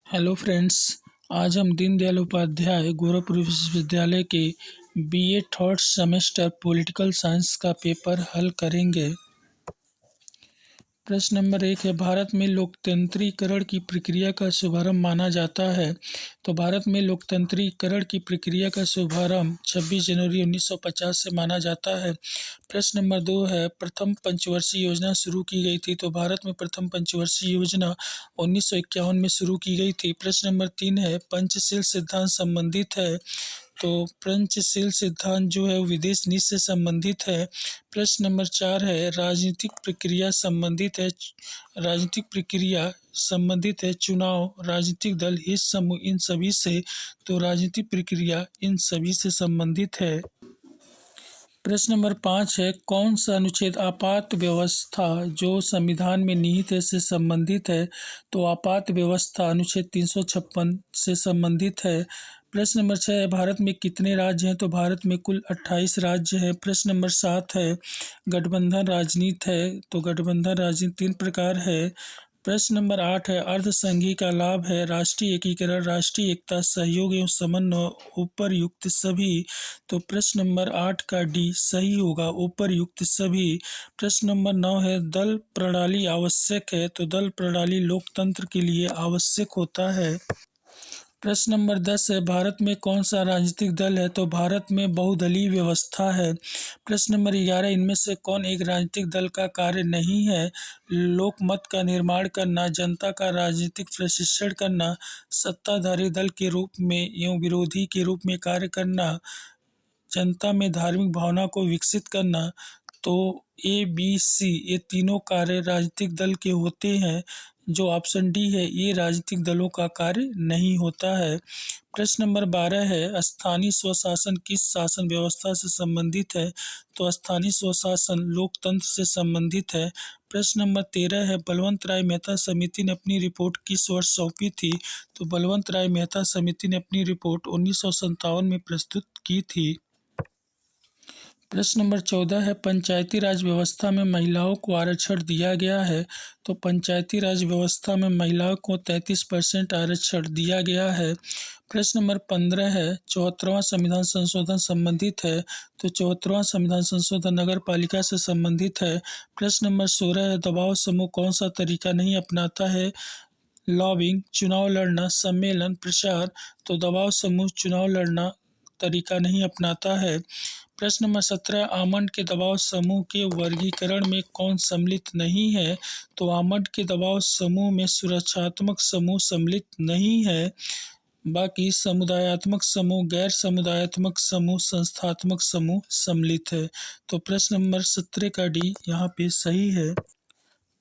Hello friends. आज हम दीनदयाल उपाध्याय गोरखपुर विश्वविद्यालय के BA third semester political science का पेपर हल करेंगे। प्रश्न नंबर 1 है, भारत में लोकतंत्रीकरण की प्रक्रिया का शुभारंभ माना जाता है। तो भारत में लोकतंत्रीकरण की प्रक्रिया का शुभारंभ 26 जनवरी 1950 से माना जाता है। प्रश्न नंबर 2 है, प्रथम पंचवर्षीय योजना शुरू की गई थी। तो भारत में प्रथम पंचवर्षीय योजना 1951 में शुरू की गई थी। प्रश्न नंबर 3 है, पंचशील सिद्धांत संबंधित है। तो पंचशील सिद्धांत जो है वो विदेश नीति से संबंधित है। प्रश्न नंबर 4 है, राजनीतिक प्रक्रिया संबंधित है। राजनीतिक प्रक्रिया संबंधित है चुनाव, राजनीतिक दल, हित समूह, इन सभी से। तो राजनीतिक प्रक्रिया इन सभी से संबंधित है। प्रश्न नंबर 5 है, कौन सा अनुच्छेद आपात व्यवस्था जो संविधान में निहित है से संबंधित है। तो आपात व्यवस्था अनुच्छेद 356 से संबंधित है। प्रश्न नंबर 6 है, भारत में कितने राज्य हैं। तो भारत में कुल 28 राज्य हैं। प्रश्न नंबर 7 है, गठबंधन राजनीति है। तो गठबंधन राजनीति 3 प्रकार है। प्रश्न नंबर 8 है, अर्धसंघीय का लाभ है राष्ट्रीय एकीकरण, राष्ट्रीय एकता, सहयोग एवं समन्वय, उपरयुक्त सभी। तो प्रश्न नंबर 8 का डी सही होगा, उपरयुक्त सभी। प्रश्न नंबर 9 है, दल प्रणाली आवश्यक है। तो दल प्रणाली लोकतंत्र के लिए आवश्यक होता है। प्रश्न नंबर 10 है, भारत में कौन सा राजनीतिक दल है। तो भारत में बहुदलीय व्यवस्था है। प्रश्न नंबर 11, इनमें से कौन एक राजनीतिक दल का कार्य नहीं है। लोकमत का निर्माण करना, जनता का राजनीतिक प्रशिक्षण करना, सत्ताधारी दल के रूप में एवं विरोधी के रूप में कार्य करना, जनता में धार्मिक भावना को विकसित करना। तो ए बी सी ये तीनों कार्य राजनीतिक दल के होते हैं। जो ऑप्शन डी है ये राजनीतिक दलों का कार्य नहीं होता है। प्रश्न नंबर 12 है, स्थानीय स्वशासन किस शासन व्यवस्था से संबंधित है। तो स्थानीय स्वशासन लोकतंत्र से संबंधित है। प्रश्न नंबर 13 है, बलवंत राय मेहता समिति ने अपनी रिपोर्ट किस वर्ष सौंपी थी। तो बलवंत राय मेहता समिति ने अपनी रिपोर्ट 1957 में प्रस्तुत की थी। प्रश्न नंबर 14 है, पंचायती राज व्यवस्था में महिलाओं को आरक्षण दिया गया है। तो पंचायती राज व्यवस्था में महिलाओं को 33% आरक्षण दिया गया है। प्रश्न नंबर 15 है, 74वां संविधान संशोधन संबंधित है। तो 74वां संविधान संशोधन नगर पालिका से संबंधित है। प्रश्न नंबर 16 है, दबाव समूह कौन सा तरीका नहीं अपनाता है। लॉबिंग, चुनाव लड़ना, सम्मेलन, प्रचार। तो दबाव समूह चुनाव लड़ना तरीका नहीं अपनाता है। प्रश्न नंबर 17, आमंड के दबाव समूह के वर्गीकरण में कौन सम्मिलित नहीं है। तो आमंड के दबाव समूह में सुरक्षात्मक समूह सम्मिलित नहीं है। बाकी समुदायात्मक समूह, गैर समुदायात्मक समूह, संस्थात्मक समूह सम्मिलित है। तो प्रश्न नंबर 17 का डी यहाँ पे सही है।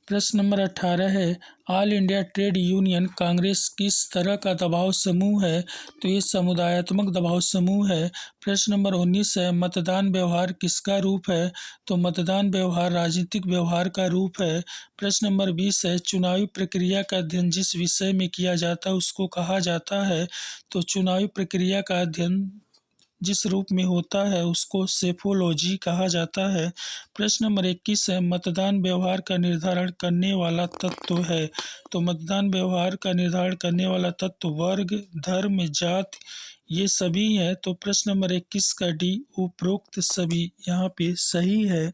प्रश्न नंबर 18 है, all India trade union Congress किस तरह का दबाव समूह है। तो ये समुदायात्मक दबाव समूह है। प्रश्न नंबर 19 है, मतदान व्यवहार किसका रूप है। तो मतदान व्यवहार राजनीतिक व्यवहार का रूप है। प्रश्न नंबर 20 है, चुनावी प्रक्रिया का अध्ययन जिस विषय में किया जाता है उसको कहा जाता है। तो चुनावी प्रक्रिया का अध्ययन जिस रूप में होता है उसको सेफोलॉजी कहा जाता है। प्रश्न नंबर 21 है, मतदान व्यवहार का निर्धारण करने वाला तत्व है। तो मतदान व्यवहार का निर्धारण करने वाला तत्व वर्ग, धर्म, जाति ये सभी है। तो प्रश्न नंबर 21 का डी उपरोक्त सभी यहाँ पे सही है।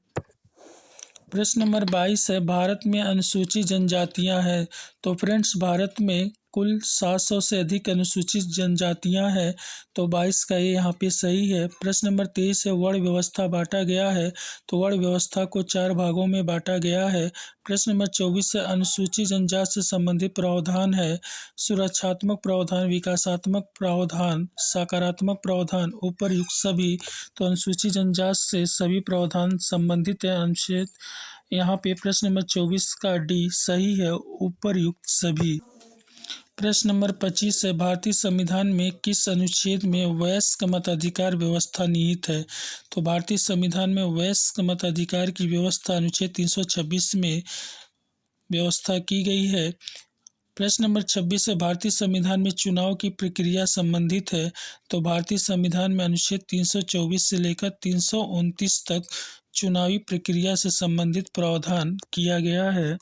प्रश्न नंबर 22 है, भारत में अनुसूचित जनजातियां हैं। तो फ्रेंड्स भारत में कुल 700 से अधिक अनुसूचित जनजातियां हैं। तो 22 का ये यहाँ पे सही है। प्रश्न नंबर 23 है, वर्ण व्यवस्था बांटा गया है। तो वर्ण व्यवस्था को 4 भागों में बांटा गया है। प्रश्न नंबर 24 है, अनुसूचित जनजाति से संबंधित प्रावधान है। सुरक्षात्मक प्रावधान, विकासात्मक प्रावधान, सकारात्मक प्रावधान, उपरयुक्त सभी। तो अनुसूचित जनजाति से सभी प्रावधान संबंधित है। अनुच्छेद यहाँ पे प्रश्न नंबर 24 का डी सही है, उपरयुक्त सभी। प्रश्न नंबर 25 है, भारतीय संविधान में किस अनुच्छेद में वयस्क मताधिकार व्यवस्था निहित है। तो भारतीय संविधान में वयस्क मताधिकार की व्यवस्था अनुच्छेद 326 में व्यवस्था की गई है। प्रश्न नंबर 26 है, भारतीय संविधान में चुनाव की प्रक्रिया संबंधित है। तो भारतीय संविधान में अनुच्छेद 324 से लेकर 329 तक चुनावी प्रक्रिया से संबंधित प्रावधान किया गया है।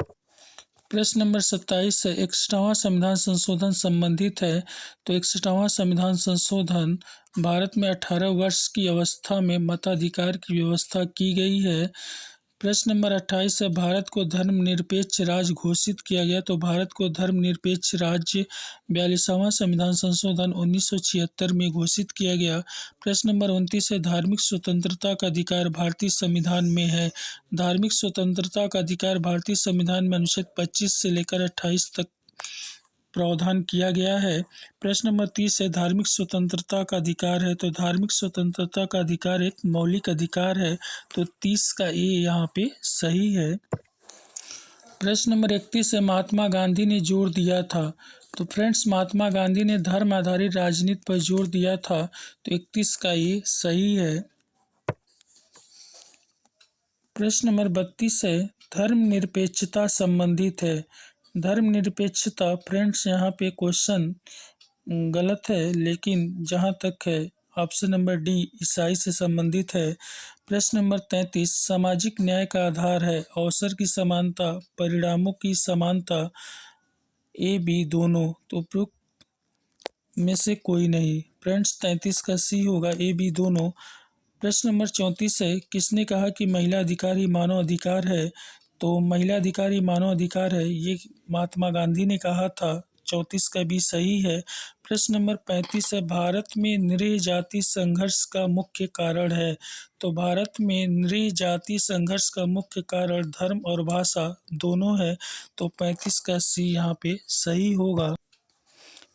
प्रश्न नंबर 27 है 61वां संविधान संशोधन संबंधित है। तो 61वां संविधान संशोधन भारत में 18 वर्ष की अवस्था में मताधिकार की व्यवस्था की गई है। प्रश्न नंबर 28 है भारत को धर्मनिरपेक्ष राज्य घोषित किया गया। तो भारत को धर्मनिरपेक्ष राज्य 42वां संविधान संशोधन 1976 में घोषित किया गया। प्रश्न नंबर 29 है धार्मिक स्वतंत्रता का अधिकार भारतीय संविधान में है। धार्मिक स्वतंत्रता का अधिकार भारतीय संविधान में अनुच्छेद 25 से लेकर 28 तक प्रावधान किया गया है। प्रश्न नंबर 30 है धार्मिक स्वतंत्रता का अधिकार है। तो धार्मिक स्वतंत्रता का अधिकार एक मौलिक अधिकार है। तो 30 का ए यहाँ पे सही है। प्रश्न नंबर 31 है महात्मा गांधी ने जोर दिया था। तो फ्रेंड्स महात्मा गांधी ने धर्म आधारित राजनीति पर जोर दिया था। तो 31 का ये सही है। प्रश्न नंबर 32 है धर्मनिरपेक्षता संबंधित है। धर्मनिरपेक्षता फ्रेंड्स यहाँ पे क्वेश्चन गलत है, लेकिन जहाँ तक है ऑप्शन नंबर डी ईसाई से संबंधित है। प्रश्न नंबर 33 सामाजिक न्याय का आधार है अवसर की समानता, परिणामों की समानता, ए बी दोनों। तो उपयुक्त में से कोई नहीं। फ्रेंड्स 33 का सी होगा, ए बी दोनों। प्रश्न नंबर 34 है किसने कहा कि महिला अधिकार ही मानव अधिकार है। तो महिला अधिकार ही मानव अधिकार है, ये महात्मा गांधी ने कहा था। 34 का भी सही है। प्रश्न नंबर 35 है भारत में निरीह जाति संघर्ष का मुख्य कारण है। तो भारत में निरीह जाति संघर्ष का मुख्य कारण धर्म और भाषा दोनों है। तो 35 का सी यहाँ पे सही होगा।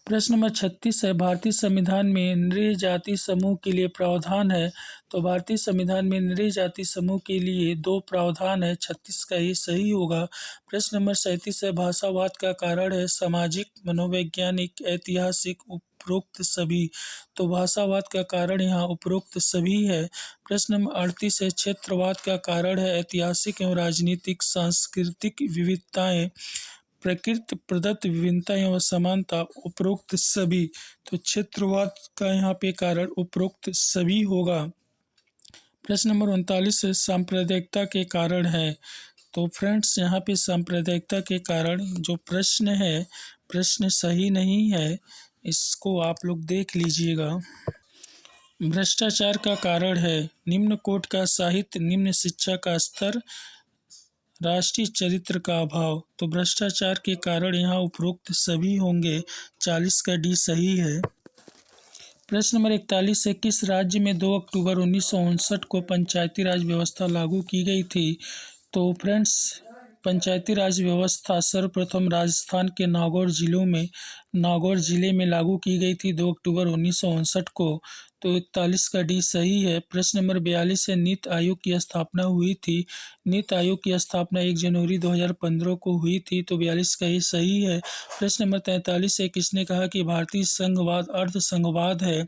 प्रश्न नंबर 36 है भारतीय संविधान में निरीह जाति समूह के लिए प्रावधान है। तो भारतीय संविधान में निरीह जाति समूह के लिए 2 प्रावधान है। 36 का ये सही होगा। प्रश्न नंबर 37 है भाषावाद का कारण है सामाजिक, मनोवैज्ञानिक, ऐतिहासिक, उपरोक्त सभी। तो भाषावाद का कारण यहाँ उपरोक्त सभी है। प्रश्न नंबर 38 है क्षेत्रवाद का कारण है ऐतिहासिक एवं राजनीतिक, सांस्कृतिक विविधताएं, प्रकृति प्रदत्त विभिन्नता एवं समानता, उपरोक्त सभी। तो क्षेत्रवाद का यहाँ पे कारण उपरोक्त सभी होगा। प्रश्न नंबर 39 है सांप्रदायिकता के कारण है। तो फ्रेंड्स यहाँ पे सांप्रदायिकता के कारण जो प्रश्न है, प्रश्न सही नहीं है, इसको आप लोग देख लीजिएगा। भ्रष्टाचार का कारण है निम्न कोट का साहित्य, निम्न शिक्षा का स्तर, राष्ट्रीय चरित्र का अभाव। तो भ्रष्टाचार के कारण यहाँ उपरोक्त सभी होंगे। 40 का डी सही है। प्रश्न नंबर 41 है किस राज्य में 2 अक्टूबर 1959 को पंचायती राज व्यवस्था लागू की गई थी। तो फ्रेंड्स पंचायती राज व्यवस्था सर्वप्रथम राजस्थान के नागौर जिले में लागू की गई थी 2 अक्टूबर 1959 को। तो 41 का डी सही है। प्रश्न नंबर 42 है नीति आयोग की स्थापना हुई थी। नीति आयोग की स्थापना 1 जनवरी 2015 को हुई थी। तो 42 का ये सही है। प्रश्न नंबर 43 है किसने कहा कि भारतीय संघवाद अर्ध संघवाद है।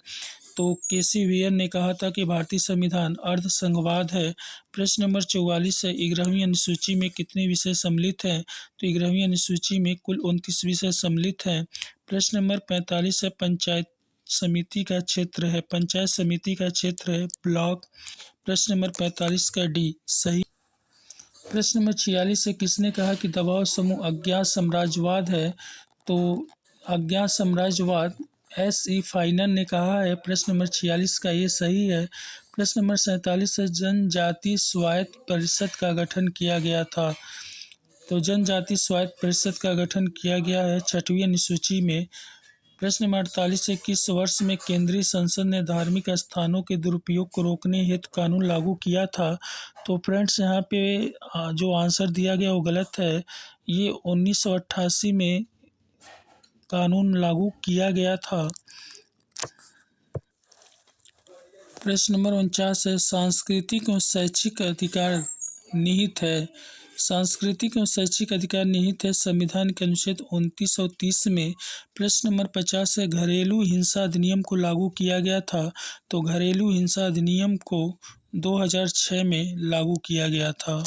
तो केसी वेयर ने कहा था कि भारतीय संविधान अर्ध संघवाद है। प्रश्न नंबर 44 है 11वीं अनुसूची में कितने विषय सम्मिलित हैं। तो 11वीं अनुसूची में कुल 29 विषय सम्मिलित हैं। प्रश्न नंबर 45 है पंचायत समिति का क्षेत्र है, पंचायत समिति का क्षेत्र है ब्लॉक। प्रश्न नंबर 45 का डी सही। प्रश्न नंबर 46 है किसने कहा कि दबाव समूह अज्ञात साम्राज्यवाद है। तो अज्ञात साम्राज्यवाद S.E. फाइनन ने कहा है। प्रश्न नंबर 46 का ये सही है। प्रश्न नंबर 47 है जनजाति स्वायत्त परिषद का गठन किया गया था। तो जनजाति स्वायत्त परिषद का गठन किया गया है 6वीं अनुसूची में। प्रश्न नंबर 48 है किस वर्ष में केंद्रीय संसद ने धार्मिक स्थानों के दुरुपयोग को रोकने हेतु कानून लागू किया था। तो फ्रेंड्स यहाँ पे जो आंसर दिया गया वो गलत है। ये 1988 में कानून लागू किया गया था। प्रश्न नंबर 49 है सांस्कृतिक और शैक्षिक अधिकार निहित है। सांस्कृतिक और शैक्षिक अधिकार निहित है संविधान के अनुच्छेद 29 और 30 में। प्रश्न नंबर 50 है घरेलू हिंसा अधिनियम को लागू किया गया था। तो घरेलू हिंसा अधिनियम को 2006 में लागू किया गया था।